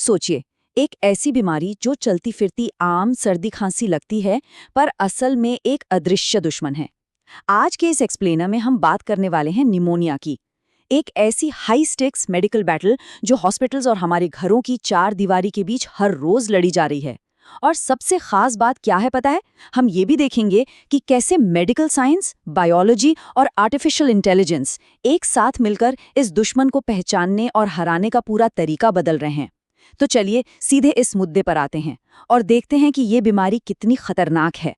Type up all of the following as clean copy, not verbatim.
सोचिए, एक ऐसी बीमारी जो चलती फिरती आम सर्दी खांसी लगती है, पर असल में एक अदृश्य दुश्मन है। आज के इस एक्सप्लेनर में हम बात करने वाले हैं निमोनिया की। एक ऐसी हाई स्टेक्स मेडिकल बैटल जो हॉस्पिटल्स और हमारे घरों की चार दीवारी के बीच हर रोज लड़ी जा रही है। और सबसे खास बात क्या है पता है? हम ये भी देखेंगे कि कैसे मेडिकल साइंस, बायोलॉजी और आर्टिफिशियल इंटेलिजेंस एक साथ मिलकर इस दुश्मन को पहचानने और हराने का पूरा तरीका बदल रहे हैं। तो चलिए सीधे इस मुद्दे पर आते हैं और देखते हैं कि ये बीमारी कितनी खतरनाक है।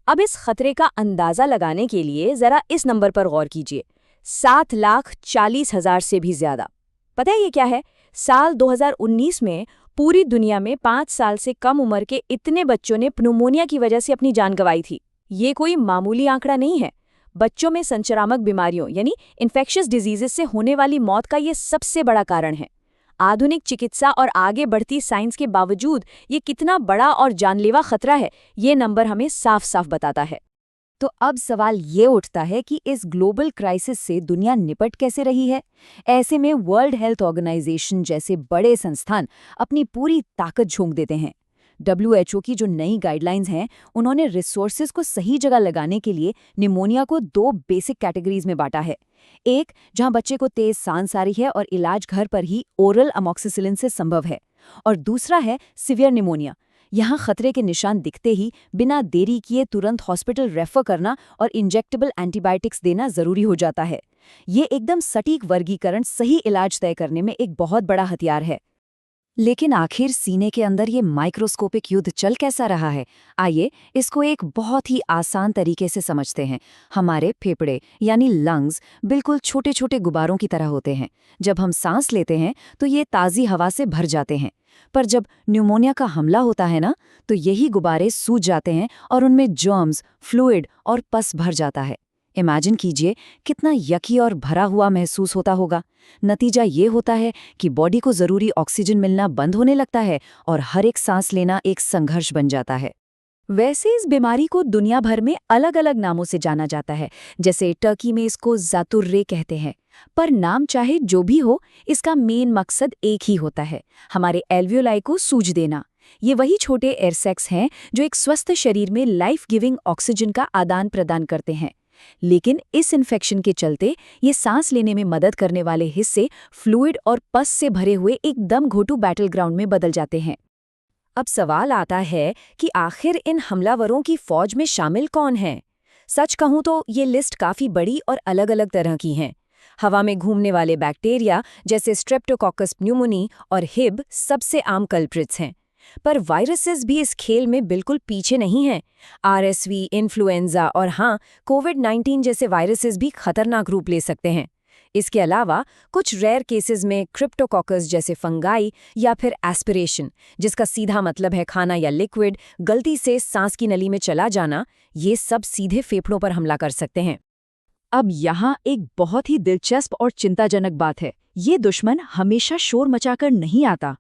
अब इस खतरे का अंदाजा लगाने के लिए जरा इस नंबर पर गौर कीजिए, 7,40,000 से भी ज्यादा। पता है ये क्या है? साल 2019 में पूरी दुनिया में 5 साल से कम उम्र के इतने बच्चों ने प्नूमोनिया की वजह से अपनी जान गंवाई थी। ये कोई मामूली आंकड़ा नहीं है। बच्चों में संक्रामक बीमारियों यानी इन्फेक्शियस डिजीजेस से होने वाली मौत का ये सबसे बड़ा कारण है। आधुनिक चिकित्सा और आगे बढ़ती साइंस के बावजूद ये कितना बड़ा और जानलेवा खतरा है, ये नंबर हमें साफ साफ बताता है। तो अब सवाल ये उठता है कि इस ग्लोबल क्राइसिस से दुनिया निपट कैसे रही है? ऐसे में वर्ल्ड हेल्थ ऑर्गेनाइजेशन जैसे बड़े संस्थान अपनी पूरी ताकत झोंक देते हैं। WHO की जो नई गाइडलाइंस हैं, उन्होंने रिसोर्सेज को सही जगह लगाने के लिए निमोनिया को 2 बेसिक कैटेगरीज में बांटा है। एक, जहां बच्चे को तेज सांस आ रही है और इलाज घर पर ही ओरल अमॉक्सिसिलिन से संभव है। और दूसरा है सिवियर निमोनिया। यहाँ खतरे के निशान दिखते ही बिना देरी किए तुरंत हॉस्पिटल रेफर करना और इंजेक्टेबल एंटीबायोटिक्स देना जरूरी हो जाता है। ये एकदम सटीक वर्गीकरण सही इलाज तय करने में एक बहुत बड़ा हथियार है। लेकिन आखिर सीने के अंदर ये माइक्रोस्कोपिक युद्ध चल कैसा रहा है? आइए इसको एक बहुत ही आसान तरीके से समझते हैं। हमारे फेफड़े यानी लंग्स बिल्कुल छोटे छोटे गुब्बारों की तरह होते हैं। जब हम सांस लेते हैं तो ये ताज़ी हवा से भर जाते हैं। पर जब न्यूमोनिया का हमला होता है ना, तो यही गुब्बारे सूज जाते हैं और उनमें जर्म्स, फ्लूइड और पस भर जाता है। इमेजिन कीजिए कितना यकी और भरा हुआ महसूस होता होगा। नतीजा ये होता है कि बॉडी को ज़रूरी ऑक्सीजन मिलना बंद होने लगता है और हर एक सांस लेना एक संघर्ष बन जाता है। वैसे इस बीमारी को दुनिया भर में अलग अलग नामों से जाना जाता है। जैसे टर्की में इसको ज़ातुर्रे कहते हैं। पर नाम चाहे जो भी हो, इसका मेन मकसद एक ही होता है, हमारे एल्वियोलाई को सूज देना। ये वही छोटे एयर सैक्स हैं जो एक स्वस्थ शरीर में लाइफ गिविंग ऑक्सीजन का आदान प्रदान करते हैं। लेकिन इस इन्फेक्शन के चलते ये सांस लेने में मदद करने वाले हिस्से फ्लूइड और पस से भरे हुए एक दम घोटू बैटल ग्राउंड में बदल जाते हैं। अब सवाल आता है कि आखिर इन हमलावरों की फौज में शामिल कौन है? सच कहूं तो ये लिस्ट काफी बड़ी और अलग अलग तरह की हैं। हवा में घूमने वाले बैक्टीरिया जैसे स्ट्रेप्टोकोकस प्न्यूमोनी और हिब सबसे आम कल्प्रिट्स हैं। पर वायरसेस भी इस खेल में बिल्कुल पीछे नहीं हैं। RSV, इन्फ्लुएंजा और हाँ, कोविड-19 जैसे वायरसेस भी खतरनाक रूप ले सकते हैं। इसके अलावा कुछ रेयर केसेस में क्रिप्टोकोकस जैसे फंगाई या फिर एस्पिरेशन, जिसका सीधा मतलब है खाना या लिक्विड, गलती से सांस की नली में चला जाना, ये सब सीधे फेफड़ों पर हमला कर सकते हैं। अब यहाँ एक बहुत ही दिलचस्प और चिंताजनक बात है। ये दुश्मन हमेशा शोर मचाकर नहीं आता।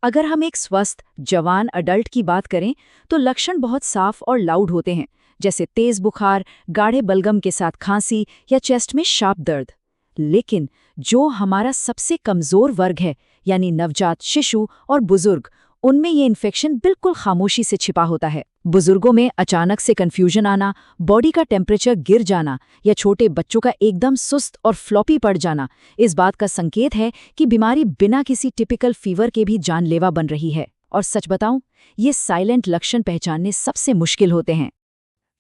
अगर हम एक स्वस्थ, जवान अडल्ट की बात करें तो लक्षण बहुत साफ और लाउड होते हैं, जैसे तेज बुखार, गाढ़े बलगम के साथ खांसी या चेस्ट में शार्प दर्द। लेकिन जो हमारा सबसे कमज़ोर वर्ग है, यानी नवजात शिशु और बुजुर्ग, उनमें ये इन्फेक्शन बिल्कुल खामोशी से छिपा होता है। बुजुर्गों में अचानक से कन्फ्यूजन आना, बॉडी का टेम्परेचर गिर जाना या छोटे बच्चों का एकदम सुस्त और फ्लॉपी पड़ जाना इस बात का संकेत है कि बीमारी बिना किसी टिपिकल फीवर के भी जानलेवा बन रही है। और सच बताऊं, ये साइलेंट लक्षण पहचानने सबसे मुश्किल होते हैं।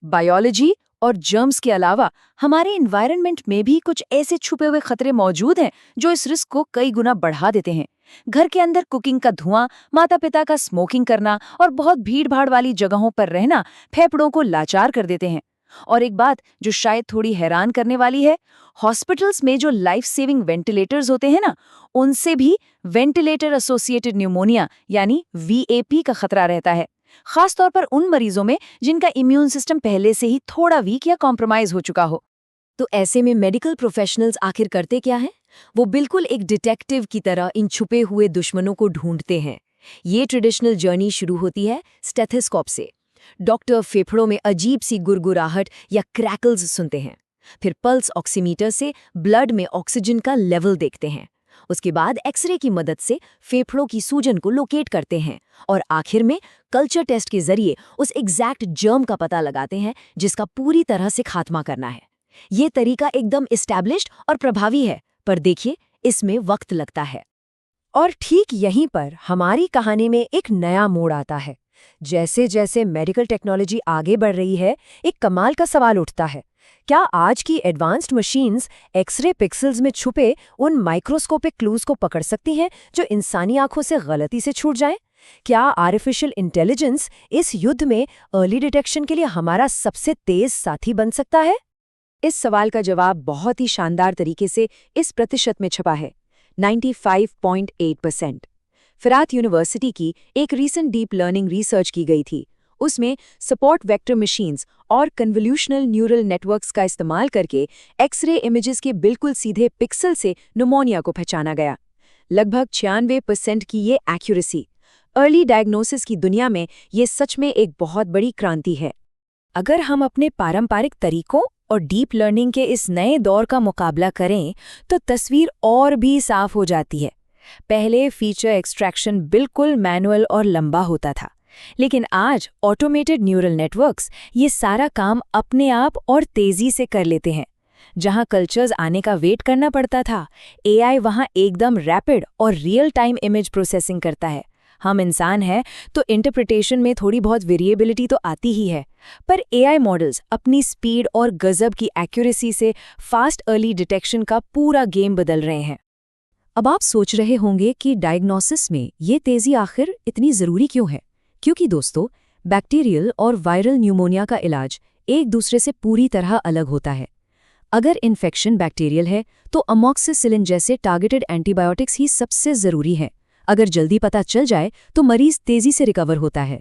बायोलॉजी और जर्म्स के अलावा हमारे एनवायरनमेंट में भी कुछ ऐसे छुपे हुए खतरे मौजूद हैं जो इस रिस्क को कई गुना बढ़ा देते हैं। घर के अंदर कुकिंग का धुआं, माता पिता का स्मोकिंग करना और बहुत भीड़-भाड़ वाली जगहों पर रहना फेफड़ों को लाचार कर देते हैं। और एक बात जो शायद थोड़ी हैरान करने वाली है, हॉस्पिटल्स में जो लाइफ सेविंग वेंटिलेटर्स होते हैं ना, उनसे भी वेंटिलेटर एसोसिएटेड न्यूमोनिया यानी VAP का खतरा रहता है। खास तौर पर उन मरीजों में जिनका इम्यून सिस्टम पहले से ही थोड़ा वीक या कॉम्प्रोमाइज हो चुका हो। तो ऐसे में मेडिकल प्रोफेशनल्स आखिर करते क्या हैं? वो बिल्कुल एक डिटेक्टिव की तरह इन छुपे हुए दुश्मनों को ढूंढते हैं। ये ट्रेडिशनल जर्नी शुरू होती है स्टेथोस्कोप से। डॉक्टर फेफड़ों में अजीब सी गुरगुराहट या क्रैकल्स सुनते हैं। फिर पल्स ऑक्सीमीटर से ब्लड में ऑक्सीजन का लेवल देखते हैं। उसके बाद एक्सरे की मदद से फेफड़ों की सूजन को लोकेट करते हैं और आखिर में कल्चर टेस्ट के जरिए उस एग्जैक्ट जर्म का पता लगाते हैं जिसका पूरी तरह से खात्मा करना है। ये तरीका एकदम एस्टैब्लिश्ड और प्रभावी है, पर देखिए इसमें वक्त लगता है। और ठीक यहीं पर हमारी कहानी में एक नया मोड़ आता है। जैसे जैसे मेडिकल टेक्नोलॉजी आगे बढ़ रही है, एक कमाल का सवाल उठता है। क्या आज की एडवांस्ड मशीन्स एक्सरे पिक्सेल्स में छुपे उन माइक्रोस्कोपिक क्लूज को पकड़ सकती हैं जो इंसानी आंखों से गलती से छूट जाएं? क्या आर्टिफिशियल इंटेलिजेंस इस युद्ध में अर्ली डिटेक्शन के लिए हमारा सबसे तेज साथी बन सकता है? इस सवाल का जवाब बहुत ही शानदार तरीके से इस प्रतिशत में छपा है, 95.8%। फिरात यूनिवर्सिटी की एक रीसेंट डीप लर्निंग रिसर्च की गई थी। उसमें सपोर्ट वेक्टर मशीन्स और कन्वोल्यूशनल न्यूरल नेटवर्क्स का इस्तेमाल करके एक्सरे इमेजेस के बिल्कुल सीधे पिक्सल से न्यूमोनिया को पहचाना गया। लगभग 96% की ये एक्यूरेसी। अर्ली डायग्नोसिस की दुनिया में ये सच में एक बहुत बड़ी क्रांति है। अगर हम अपने पारंपरिक तरीकों और डीप लर्निंग के इस नए दौर का मुकाबला करें तो तस्वीर और भी साफ हो जाती है। पहले फीचर एक्सट्रैक्शन बिल्कुल मैनुअल और लंबा होता था, लेकिन आज ऑटोमेटेड न्यूरल नेटवर्क्स ये सारा काम अपने आप और तेजी से कर लेते हैं। जहां कल्चर्स आने का वेट करना पड़ता था, एआई वहां एकदम रैपिड और रियल टाइम इमेज प्रोसेसिंग करता है। हम इंसान हैं तो इंटरप्रिटेशन में थोड़ी बहुत वेरिएबिलिटी तो आती ही है, पर एआई मॉडल्स अपनी स्पीड और गजब की एक्यूरेसी से फास्ट अर्ली डिटेक्शन का पूरा गेम बदल रहे हैं। अब आप सोच रहे होंगे कि डायग्नोसिस में ये तेजी आखिर इतनी ज़रूरी क्यों है? क्योंकि दोस्तों, बैक्टीरियल और वायरल न्यूमोनिया का इलाज एक दूसरे से पूरी तरह अलग होता है। अगर इन्फेक्शन बैक्टीरियल है तो अमॉक्सिसिलिन जैसे टारगेटेड एंटीबायोटिक्स ही सबसे ज़रूरी हैं। अगर जल्दी पता चल जाए तो मरीज तेजी से रिकवर होता है।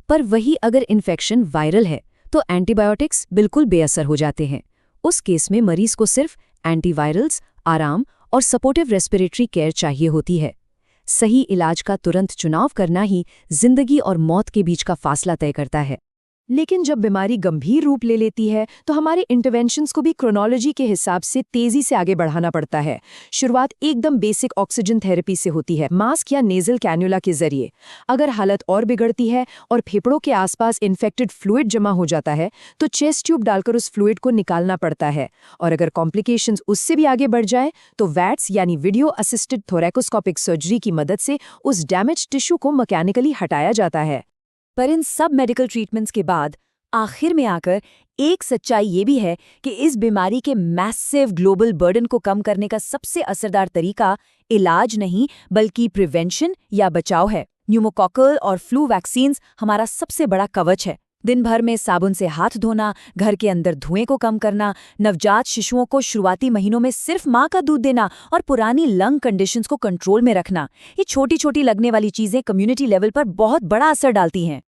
पर वही अगर इन्फेक्शन वायरल है तो एंटीबायोटिक्स बिल्कुल बेअसर हो जाते हैं। उस केस में मरीज को सिर्फ एंटीवायरल्स, आराम और सपोर्टिव रेस्पिरेटरी केयर चाहिए होती है। सही इलाज का तुरंत चुनाव करना ही जिंदगी और मौत के बीच का फासला तय करता है। लेकिन जब बीमारी गंभीर रूप ले लेती है तो हमारे इंटरवेंशंस को भी क्रोनोलॉजी के हिसाब से तेजी से आगे बढ़ाना पड़ता है। शुरुआत एकदम बेसिक ऑक्सीजन थेरेपी से होती है, मास्क या नेजल कैन्युला के जरिए। अगर हालत और बिगड़ती है और फेफड़ों के आसपास इन्फेक्टेड फ्लूइड जमा हो जाता है तो चेस्ट ट्यूब डालकर उस फ्लूइड को निकालना पड़ता है। और अगर कॉम्प्लिकेशंस उससे भी आगे बढ़ जाए तो वैट्स यानी वीडियो असिस्टेड थोरैकोस्कोपिक सर्जरी की मदद से उस डैमेज टिश्यू को मैकेनिकली हटाया जाता है। पर इन सब मेडिकल ट्रीटमेंट्स के बाद आखिर में आकर एक सच्चाई ये भी है कि इस बीमारी के मैसिव ग्लोबल बर्डन को कम करने का सबसे असरदार तरीका इलाज नहीं बल्कि प्रिवेंशन या बचाव है। न्यूमोकॉकल और फ्लू वैक्सीन्स हमारा सबसे बड़ा कवच है। दिन भर में साबुन से हाथ धोना, घर के अंदर धुएं को कम करना, नवजात शिशुओं को शुरुआती महीनों में सिर्फ माँ का दूध देना और पुरानी लंग कंडीशंस को कंट्रोल में रखना, ये छोटी छोटी लगने वाली चीजें कम्युनिटी लेवल पर बहुत बड़ा असर डालती हैं।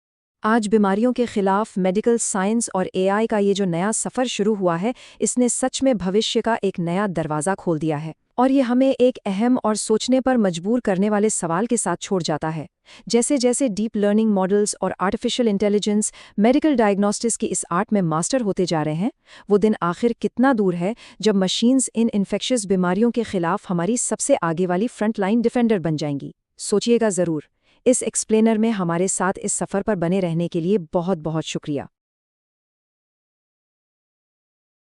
आज बीमारियों के खिलाफ मेडिकल साइंस और एआई का ये जो नया सफ़र शुरू हुआ है, इसने सच में भविष्य का एक नया दरवाज़ा खोल दिया है। और ये हमें एक अहम और सोचने पर मजबूर करने वाले सवाल के साथ छोड़ जाता है। जैसे जैसे डीप लर्निंग मॉडल्स और आर्टिफिशियल इंटेलिजेंस मेडिकल डायग्नोस्टिक्स की इस आर्ट में मास्टर होते जा रहे हैं, वो दिन आखिर कितना दूर है जब मशीन्स इन इन्फेक्शियस बीमारियों के खिलाफ हमारी सबसे आगे वाली फ्रंटलाइन डिफेंडर बन जाएंगी। सोचिएगा ज़रूर। इस एक्सप्लेनर में हमारे साथ इस सफ़र पर बने रहने के लिए बहुत बहुत शुक्रिया।